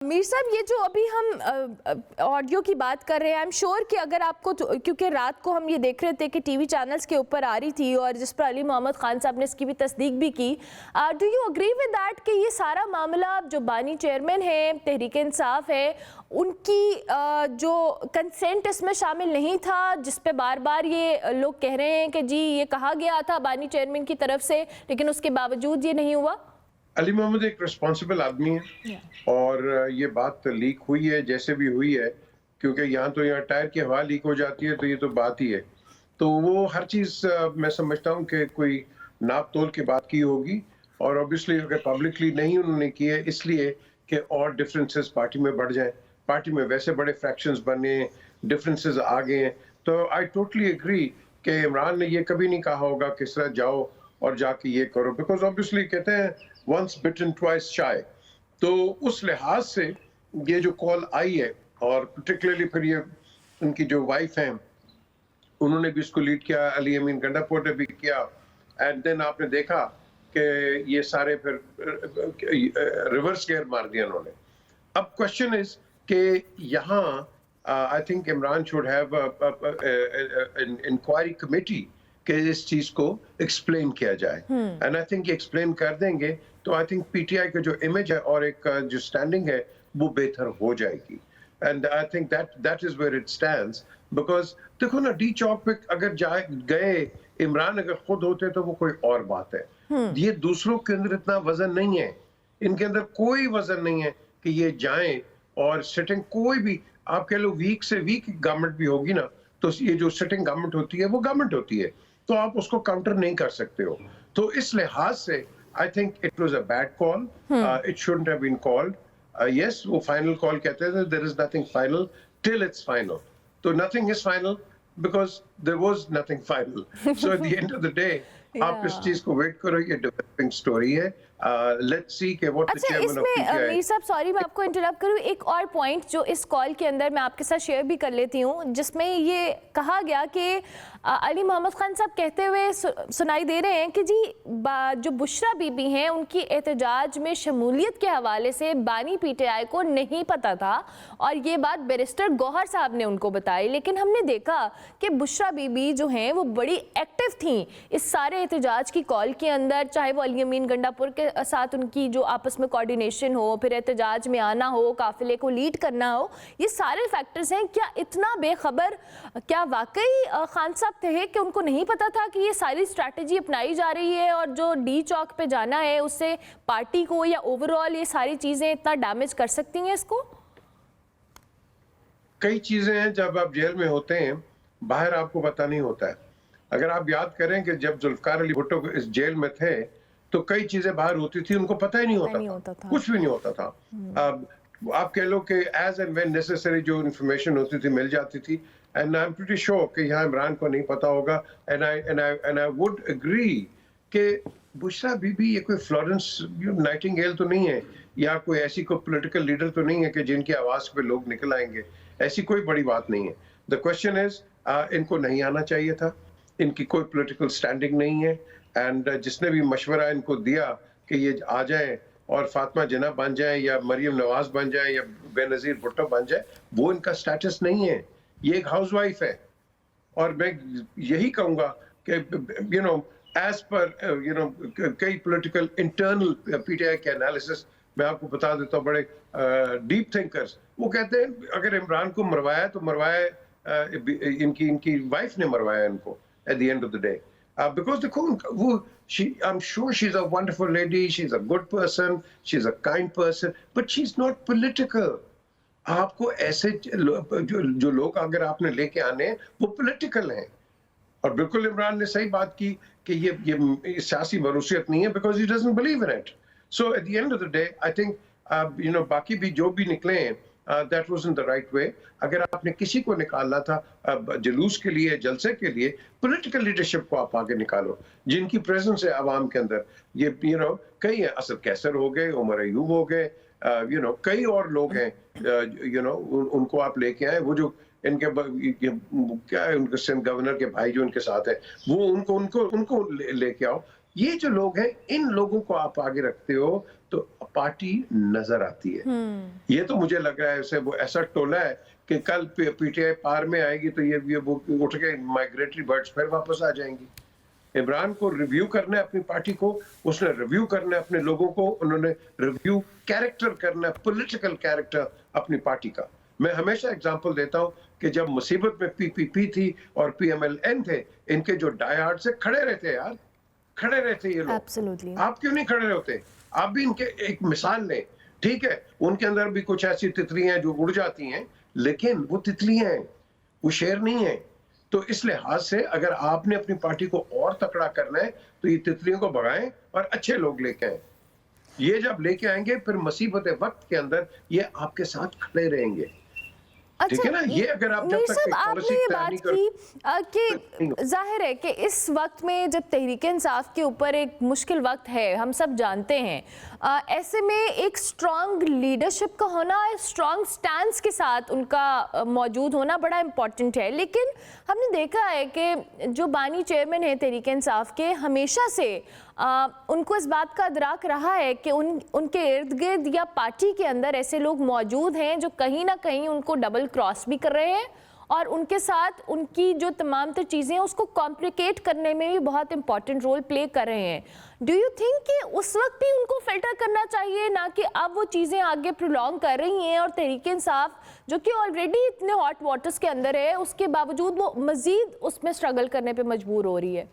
मीर साहब, ये जो अभी हम ऑडियो की बात कर रहे हैं, आई एम श्योर कि अगर आपको क्योंकि रात को हम ये देख रहे थे कि टीवी चैनल्स के ऊपर आ रही थी और जिस पर अली मोहम्मद खान साहब ने इसकी भी तस्दीक भी की। Do you agree with that कि ये सारा मामला जो बानी चेयरमैन है, तहरीक इंसाफ है, उनकी जो कंसेंट इसमें शामिल नहीं था, जिस पे बार बार ये लोग कह रहे हैं कि जी ये कहा गया था बानी चेयरमैन की तरफ से, लेकिन उसके बावजूद ये नहीं हुआ? अली मोहम्मद एक रिस्पॉन्सिबल आदमी है और ये बात लीक हुई है जैसे भी हुई है, क्योंकि यहाँ टायर की हवा लीक हो जाती है तो ये तो बात ही है। तो वो हर चीज़ मैं समझता हूँ कि कोई नाप तोल की बात की होगी और ऑब्वियसली अगर पब्लिकली नहीं उन्होंने की है इसलिए कि और डिफरेंसेस पार्टी में बढ़ जाएं। पार्टी में वैसे बड़े फ्रैक्शंस बने, डिफरेंसेस आ गए हैं, तो आई टोटली एग्री कि इमरान ने ये कभी नहीं कहा होगा कि इस तरह जाओ और जाके ये करो, बिकॉज ऑब्वियसली कहते हैं once bitten twice shy। तो उस लिहाज से ये जो कॉल आई है और पर्टिकुलरली फिर ये उनकी जो वाइफ हैं उन्होंने भी इसको लीड किया, अली अमीन गंडापुर ने भी किया, एंड देन आपने देखा कि ये सारे फिर रिवर्स गेयर मार दिया उन्होंने। अब क्वेश्चन इज कि यहाँ I think Imran should have inquiry committee कि इस चीज को एक्सप्लेन किया जाए, एंड आई थिंक ये एक्सप्लेन कर देंगे तो आई थिंक पीटीआई का जो इमेज है और एक जो स्टैंडिंग है वो बेहतर हो जाएगी। And I think that is where it stands, because देखो ना, डी चौक पे अगर जाए गए इमरान अगर खुद होते तो वो कोई और बात है। ये दूसरों के अंदर इतना वजन नहीं है, इनके अंदर कोई वजन नहीं है कि ये जाएं और सिटिंग कोई भी आप कह लो वीक से वीक गवर्नमेंट भी होगी ना, तो ये जो सिटिंग गवर्नमेंट होती है वो गवर्नमेंट होती है, तो आप उसको काउंटर नहीं कर सकते हो। तो इस लिहाज से I think it was a bad call, it shouldn't have been called. Yes, वो फाइनल कॉल कहते थे, there is nothing final till it's final, तो nothing is final because there was nothing final. So at the end of the day आप इस चीज को wait करो, ये डेवलपिंग स्टोरी है। लेट्स सी कि what the chairman of PTI. Mir साहब, सॉरी मैं आपको इंटरप्ट करूं, एक और पॉइंट जो इस कॉल के अंदर मैं आपके साथ शेयर भी कर लेती हूं, जिसमें ये कहा गया कि अली मोहम्मद खान साहब कहते हुए सुनाई दे रहे हैं कि जी जो बुशरा बीबी हैं उनकी एहतजाज में शमूलियत के हवाले से बानी पीटीआई को नहीं पता था और ये बात बैरिस्टर गौहर साहब ने उनको बताई, लेकिन हमने देखा कि बुशरा बीबी जो हैं वो बड़ी एक्टिव थी इस सारे एहतजाज की कॉल के अंदर, चाहे वो अली अमीन गंडापुर के साथ उनकी जो आपस में कोऑर्डिनेशन हो, फिर एहतजाज में आना हो, काफिले को लीड करना हो, ये सारे फैक्टर्स हैं। क्या इतना बेखबर, क्या वाकई खान साहब थे कि उनको नहीं पता था कि ये सारी स्ट्रैटेजी अपनाई जा रही है और जो डी चौक पे जाना है उससे पार्टी को या ओवरऑल ये सारी चीजें इतना डैमेज कर सकती हैं इसको? कई चीजें हैं जब आप जेल में होते हैं बाहर आपको पता नहीं होता है। अगर आप याद करें कि जब जुल्फकार अली भुट्टो इस जेल में थे तो कई चीजें बाहर होती थी, उनको पता ही नहीं होता था। कुछ भी नहीं होता था। आप कह लो कि एज एंड व्हेन नेसेसरी जो इंफॉर्मेशन होती थी मिल जाती थी, and I am pretty sure कि यहाँ इमरान को नहीं पता होगा। एंड आई वुड एग्री कि बुशरा बीबी ये कोई फ्लोरेंस नाइटिंगेल तो नहीं है, या कोई ऐसी कोई पॉलिटिकल लीडर तो नहीं है कि जिनकी आवाज पे लोग निकल आएंगे, ऐसी कोई बड़ी बात नहीं है। द क्वेश्चन इज इनको नहीं आना चाहिए था, इनकी कोई पॉलिटिकल स्टैंडिंग नहीं है, एंड जिसने भी मशवरा इनको दिया कि ये आ जाएं और फातिमा जिन्ना बन जाए या मरियम नवाज बन जाए या बेनजीर भुट्टो बन जाए, वो इनका स्टेटस नहीं है। ये एक हाउसवाइफ है और मैं यही कहूंगा कि यू नो एज पर कई पॉलिटिकल इंटरनल पीटीआई के एनालिसिस मैं आपको बता देता हूँ, बड़े डीप थिंकर्स वो कहते हैं अगर इमरान को मरवाया तो मरवाया इनकी वाइफ ने मरवाया इनको at the end of the day, because I'm sure she's a wonderful lady, she's a good person, she's a kind person, but she's not political. आपको ऐसे जो लोग अगर आपने लेके आने हैं वो पॉलिटिकल हैं, और बिल्कुल इमरान ने सही बात की कि ये सियासी मरूसियत नहीं है, because he doesn't believe in it. So at the end of the day, I think बाकी भी जो भी निकले हैं that wasn't the right way. अगर आपने किसी को निकालना था जुलूस के लिए, जलसे के लिए, पॉलिटिकल लीडरशिप को आप आगे निकालो जिनकी प्रेजेंस है आवाम के अंदर। ये कई हैं, असद कैसर हो गए, उमर अयूब हो गए, कई और लोग हैं, उनको आप लेके आए। वो जो इनके क्या है, उनके सिंध गवर्नर के भाई जो इनके साथ है, वो उनको लेके आओ ये जो लोग हैं, इन लोगों को आप आगे रखते हो तो पार्टी नजर आती है। ये तो मुझे लग रहा है ऐसे वो ऐसा टोला है कि कल पीटीआई पार में आएगी तो ये उठ के माइग्रेटरी बर्ड्स फिर वापस आ जाएंगी। इमरान को रिव्यू करना है अपनी पार्टी को, उसने रिव्यू करना है अपने लोगों को, उन्होंने रिव्यू कैरेक्टर करना है, पॉलिटिकल कैरेक्टर अपनी पार्टी का। मैं हमेशा एग्जांपल देता हूं कि जब मुसीबत में पीपीपी थी और पीएमएलएन थे, इनके जो डायहार्ड से खड़े रहते यार, खड़े रहते ये लोग। Absolutely. आप क्यों नहीं खड़े रहते? आप भी इनके एक मिसाल लें। ठीक है, उनके अंदर भी कुछ ऐसी तितलियां हैं जो उड़ जाती हैं, लेकिन वो तितलियां हैं, वो शेर नहीं है। तो इस लिहाज से अगर आपने अपनी पार्टी को और तकड़ा करना है तो ये तितलियों को भगाएं और अच्छे लोग लेके आए। ये जब लेके आएंगे फिर मुसीबत वक्त के अंदर ये आपके साथ खड़े रहेंगे। ठीक है ना? ये अगर आप जब तक आपने ये बात की कि जाहिर है कि इस वक्त में जब तहरीक इंसाफ के ऊपर एक मुश्किल वक्त है, हम सब जानते हैं, ऐसे में एक स्ट्रॉन्ग लीडरशिप का होना, स्ट्रॉन्ग स्टैंड के साथ उनका मौजूद होना बड़ा इम्पॉर्टेंट है। लेकिन हमने देखा है कि जो बानी चेयरमैन है तहरीक इंसाफ के, हमेशा से उनको इस बात का अदराक रहा है कि उनके इर्द गिर्द या पार्टी के अंदर ऐसे लोग मौजूद हैं जो कहीं ना कहीं उनको डबल क्रॉस भी कर रहे हैं और उनके साथ उनकी जो तमाम तर चीज़ें हैं उसको कॉम्प्लिकेट करने में भी बहुत इंपॉर्टेंट रोल प्ले कर रहे हैं। डू यू थिंक कि उस वक्त भी उनको फिल्टर करना चाहिए, ना कि अब वो चीज़ें आगे प्रोलॉन्ग कर रही हैं और तहरीक इंसाफ जो कि ऑलरेडी इतने हॉट वाटर्स के अंदर है, उसके बावजूद वो मज़ीद उसमें स्ट्रगल करने पर मजबूर हो रही है?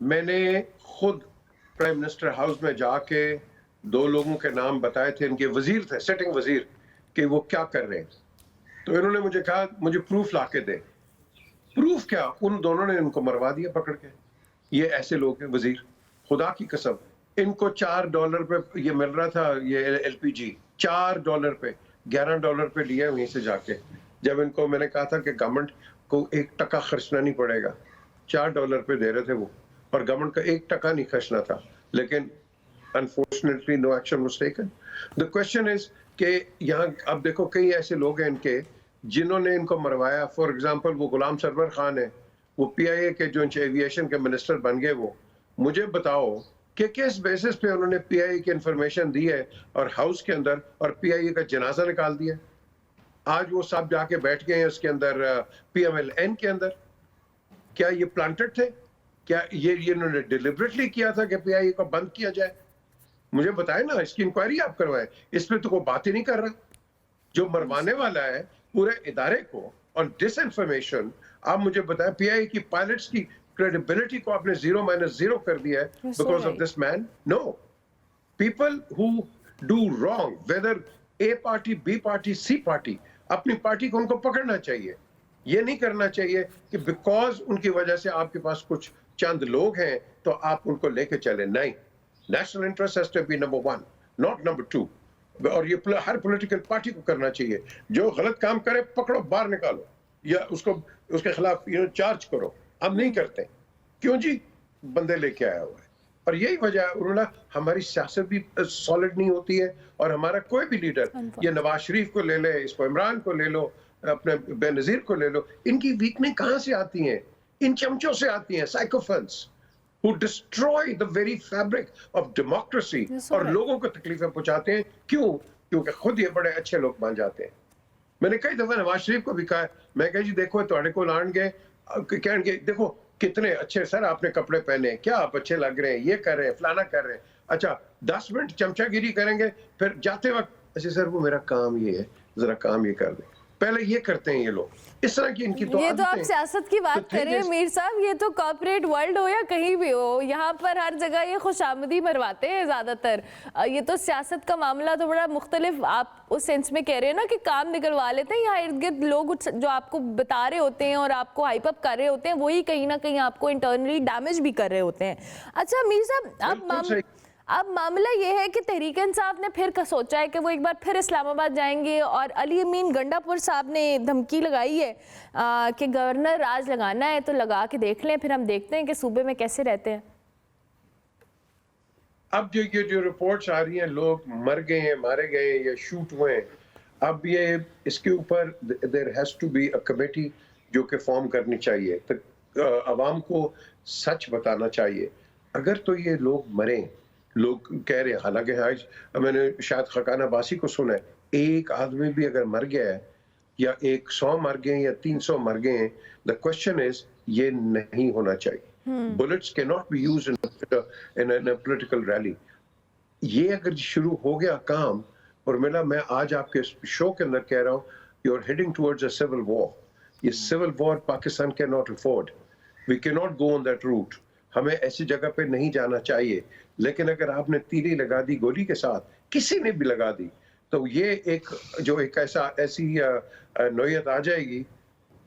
मैंने खुद प्राइम मिनिस्टर हाउस में जाके 2 लोगों के नाम बताए थे, इनके वजीर थे, सिटिंग वजीर, कि वो क्या कर रहे हैं। तो इन्होंने मुझे कहा मुझे प्रूफ ला के दे। प्रूफ क्या? उन दोनों ने इनको मरवा दिया पकड़ के। ये ऐसे लोग हैं वजीर, खुदा की कसम। इनको $4 पे ये मिल रहा था, ये एलपीजी $4 पे, $11 पे लिया वहीं से जाके। जब इनको मैंने कहा था कि गवर्नमेंट को 1 टका खर्चना नहीं पड़ेगा, $4 पे दे रहे थे वो, और गवर्नमेंट का 1 टका नहीं खर्चना था। लेकिन unfortunately no action was taken. The question is कि यहाँ अब देखो कई ऐसे लोग हैं इनके जिन्होंने इनको मरवाया। फॉर एग्जांपल वो गुलाम सरवर खान है, वो पीआईए के जो एविएशन के मिनिस्टर बन गए। वो मुझे बताओ कि किस बेसिस पे उन्होंने पीआईए की इंफॉर्मेशन दी है और हाउस के अंदर, और पीआईए का जनाजा निकाल दिया। आज वो सब जाके बैठ गए हैं उसके अंदर, पीएमएलएन के अंदर। क्या ये प्लांटेड थे? क्या ये इन्होंने डिलिबरेटली किया था कि पीआईए को बंद किया जाए? मुझे बताए ना, इसकी इंक्वायरी आप करवाएं। इस पे तो कोई बात ही नहीं कर रहा। जो मरवाने वाला है पूरे इदारे को और डिसइंफॉर्मेशन, आप मुझे बताएं, पीआईए की पायलट्स की क्रेडिबिलिटी को आपने 0-0 कर दिया है because of this man. No, people who do wrong, whether A party, B party, C party, अपनी पार्टी को उनको पकड़ना चाहिए। ये नहीं करना चाहिए कि बिकॉज उनकी वजह से आपके पास कुछ चंद लोग हैं तो आप उनको लेके चले। नहीं, national interest has to be number 1, not number 2। और ये हर पॉलिटिकल पार्टी को करना चाहिए। जो गलत काम करे पकड़ो, बाहर निकालो, या उसको उसके खिलाफ चार्ज करो। हम नहीं करते। क्यों जी? बंदे लेके आया हुआ है। और यही वजह है उन्होंने, हमारी सियासत भी सॉलिड नहीं होती है, और हमारा कोई भी लीडर, ये नवाज शरीफ को ले ले, इसको इमरान को ले लो, अपने बेनजीर को ले लो, इनकी वीकनेस कहां से आती हैं? इन चमचों से आती हैं, साइकोफेंस who destroy the very fabric of democracy, और लोगों को तकलीफें पहुंचाते हैं। क्यों? क्योंकि खुद ये बड़े अच्छे लोग बन जाते हैं। मैंने कई दफा नवाज शरीफ को भी कहा, मैं कहा जी देखो तुहाडे को लाणगे, कहेंगे देखो कितने अच्छे सर आपने कपड़े पहने, क्या आप अच्छे लग रहे हैं, ये कर रहे हैं, फलाना कर रहे हैं। अच्छा 10 मिनट चमचागिरी करेंगे, फिर जाते वक्त अच्छा सर वो मेरा काम ये है, जरा काम ये कर दे। पहले ये करते हैं ये लोग, इस तरह की इनकी तो ये तो आप सियासत की बात कर रहे हैं मीर साहब, ये तो कॉर्पोरेट वर्ल्ड हो या कहीं भी हो, यहाँ पर हर जगह ये खुशामदी मरवाते हैं ज़्यादातर। ये तो सियासत का मामला तो बड़ा मुख्तलिफ आप उस सेंस में कह रहे हैं ना कि काम निकलवा लेते हैं। यहाँ इर्द गिर्द लोग जो आपको बता रहे होते हैं और आपको हाइप अप कर रहे होते हैं, वही कहीं ना कहीं आपको इंटरनली डैमेज भी कर रहे होते हैं। अच्छा मीर साहब, अब मामला ये है कि तहरीक इंसाफ ने फिर सोचा है कि वो एक बार फिर इस्लामाबाद जाएंगे, और अली अमीन गंडापुर साहब ने धमकी लगाई है कि गवर्नर राज लगाना है तो लगा के देख लें, फिर हम देखते हैं कि सूबे में कैसे रहते हैं। अब जो रिपोर्ट्स आ रही हैं, लोग मर गए हैं, मारे गए या शूट हुए हैं, अब ये इसके ऊपर there has to be a committee जो कि फॉर्म करनी चाहिए। तो आवाम को सच बताना चाहिए। अगर तो ये लोग मरे, लोग कह रहे हैं, हालांकि आज मैंने शायद खकाना बासी को सुना है, एक आदमी भी अगर मर गया है या 100 मर गए या 300 मर गए, द क्वेश्चन इज ये नहीं होना चाहिए। Bullets can not be used in a political rally. ये अगर शुरू हो गया काम, और मैं आज आपके शो के अंदर कह रहा हूँ, you are heading towards a civil war. ये civil war Pakistan can not afford, we can not go on that route. हमें ऐसी जगह पे नहीं जाना चाहिए। लेकिन अगर आपने तीली लगा दी गोली के साथ, किसी ने भी लगा दी, तो ये एक ऐसी नौयत आ जाएगी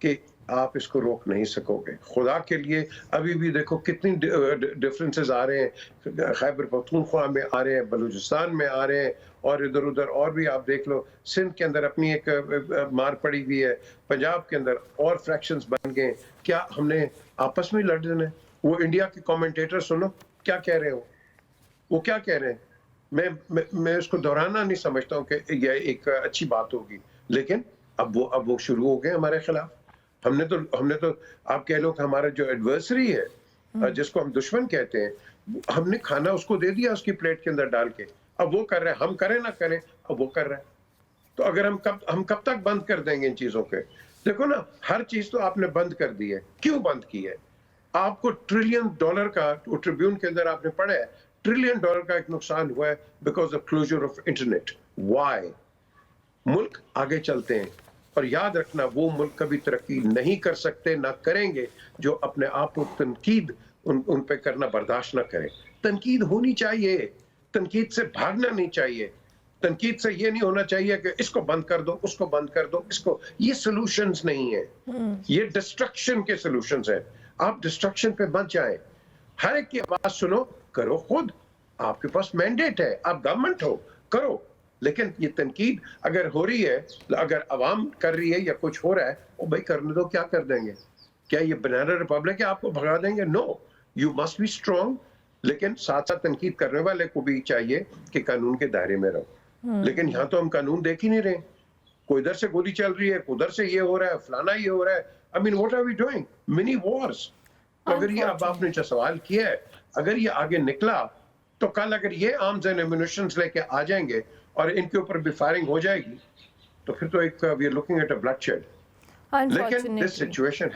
कि आप इसको रोक नहीं सकोगे। खुदा के लिए अभी भी देखो कितनी डिफरेंसेस आ रहे हैं, खैबर पख्तूनख्वा में आ रहे हैं, बलूचिस्तान में आ रहे हैं, और इधर उधर और भी आप देख लो, सिंध के अंदर अपनी एक मार पड़ी हुई है, पंजाब के अंदर और फ्रैक्शंस बन गए। क्या हमने आपस में लड़ना है? वो इंडिया के कमेंटेटर सुनो क्या कह रहे हो, वो क्या कह रहे हैं। मैं उसको दोहराना नहीं समझता हूँ कि यह एक अच्छी बात होगी, लेकिन अब वो शुरू हो गए हमारे खिलाफ। हमने तो आप कह लो कि हमारा जो एडवर्सरी है, जिसको हम दुश्मन कहते हैं, हमने खाना उसको दे दिया उसकी प्लेट के अंदर डाल के। अब वो कर रहे हैं, हम करें ना करें, अब वो कर रहे हैं। तो अगर हम कब तक बंद कर देंगे इन चीजों के? देखो ना, हर चीज तो आपने बंद कर दी है। क्यों बंद की है? आपको $1 ट्रिलियन का, ट्रिब्यून के अंदर आपने पढ़ा है, $1 ट्रिलियन का एक नुकसान हुआ है because of closure of internet. Why? मुल्क आगे चलते हैं, और याद रखना, वो मुल्क कभी तरक्की नहीं कर सकते, ना करेंगे, जो अपने आप को तनकीद उन पे करना बर्दाश्त ना करें। तनकीद होनी चाहिए, तनकीद से भागना नहीं चाहिए। तनकीद से ये नहीं होना चाहिए कि इसको बंद कर दो, उसको बंद कर दो, इसको। ये सॉल्यूशंस नहीं है, ये डिस्ट्रक्शन के सॉल्यूशंस हैं। आप डिस्ट्रक्शन पे मत जाएं। हर एक की आवाज सुनो, करो खुद। आपके पास मैंडेट है, आप गवर्नमेंट हो, करो। लेकिन ये तनकीद अगर हो रही है, अगर अवाम कर रही है या कुछ हो रहा है, ओ भाई करने दो, क्या कर देंगे? क्या ये बनाना रिपब्लिक है आपको भगा देंगे? No, you must be strong. लेकिन साथ साथ तनकीद करने वाले को भी चाहिए कि कानून के दायरे में रहो। लेकिन यहाँ तो हम कानून देख ही नहीं रहे। कोई इधर से गोली चल रही है, उधर से ये हो रहा है, फलाना ये हो रहा है। I mean what are we doing? Mini wars. तो अगर ये अब आपने जो सवाल किया है, अगर ये आगे निकला, तो कल अगर ये आर्म्स एंड एम्युनिशंस लेके आ जाएंगे और इनके ऊपर भी फायरिंग हो जाएगी, तो फिर तो एक we are looking at a bloodshed. लेकिन this situation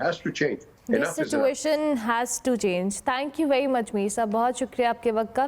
has to change. This situation has to change. Thank you very much Mir साहब, बहुत शुक्रिया आपके वक्त का।